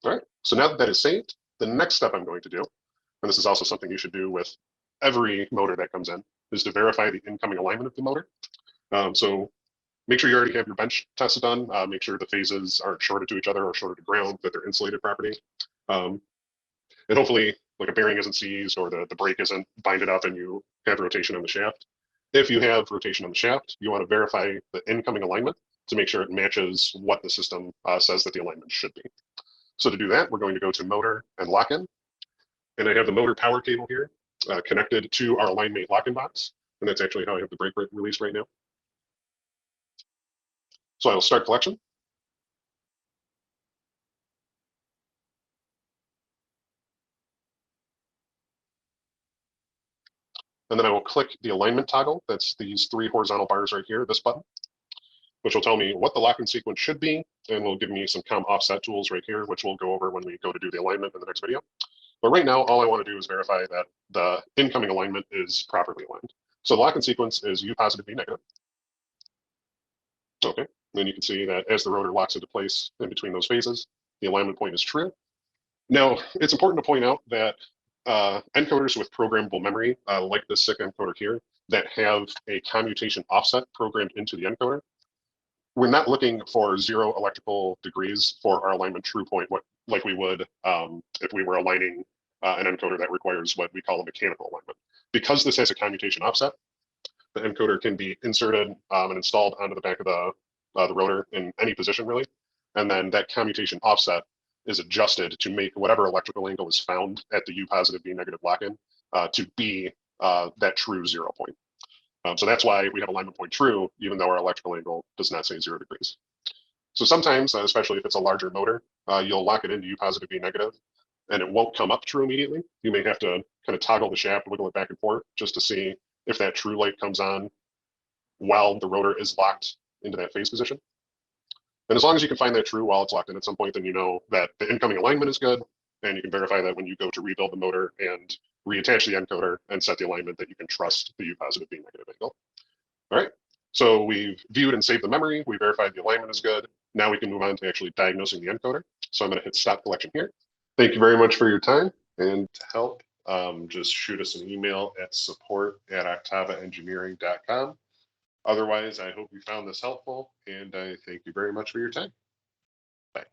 All right, so now that that is saved, the next step I'm going to do, and this is also something you should do with every motor that comes in, is to verify the incoming alignment of the motor. So make sure you already have your bench tests done. Make sure the phases aren't shorted to each other or shorted to ground, that they're insulated properly. And hopefully, like a bearing isn't seized or the brake isn't binded up and you have rotation on the shaft. If you have rotation on the shaft, you want to verify the incoming alignment to make sure it matches what the system says that the alignment should be. So to do that, we're going to go to motor and lock-in. And I have the motor power cable here connected to our line mate lock-in box. And that's actually how I have the brake release right now. So I will start collection. And then I will click the alignment toggle. That's these 3 horizontal bars right here, this button, which will tell me what the lock-in sequence should be, and will give me some COM offset tools right here, which we'll go over when we go to do the alignment in the next video. But right now, all I want to do is verify that the incoming alignment is properly aligned. So the lock-in sequence is U positive, V negative. Okay, then you can see that as the rotor locks into place in between those phases, the alignment point is true. Now, it's important to point out that encoders with programmable memory, like this SICK encoder here, that have a commutation offset programmed into the encoder, we're not looking for 0 electrical degrees for our alignment true point, like we would if we were aligning an encoder that requires what we call a mechanical alignment. Because this has a commutation offset, the encoder can be inserted and installed onto the back of the rotor in any position, really. And then that commutation offset is adjusted to make whatever electrical angle is found at the U positive, V negative lock-in to be that true 0 point. So that's why we have alignment point true, even though our electrical angle does not say 0 degrees. So sometimes, especially if it's a larger motor, you'll lock it into U positive, V negative, and it won't come up true immediately. You may have to kind of toggle the shaft, wiggle it back and forth, just to see if that true light comes on while the rotor is locked into that phase position. And as long as you can find that true while it's locked in at some point, then you know that the incoming alignment is good, and you can verify that when you go to rebuild the motor and reattach the encoder and set the alignment, that you can trust the U positive, V negative angle. All right, so we've viewed and saved the memory. We verified the alignment is good. Now we can move on to actually diagnosing the encoder. So I'm going to hit stop collection here. Thank you very much for your time. And to help, just shoot us an email at support@octavaengineering.com. Otherwise, I hope you found this helpful, and I thank you very much for your time. Bye.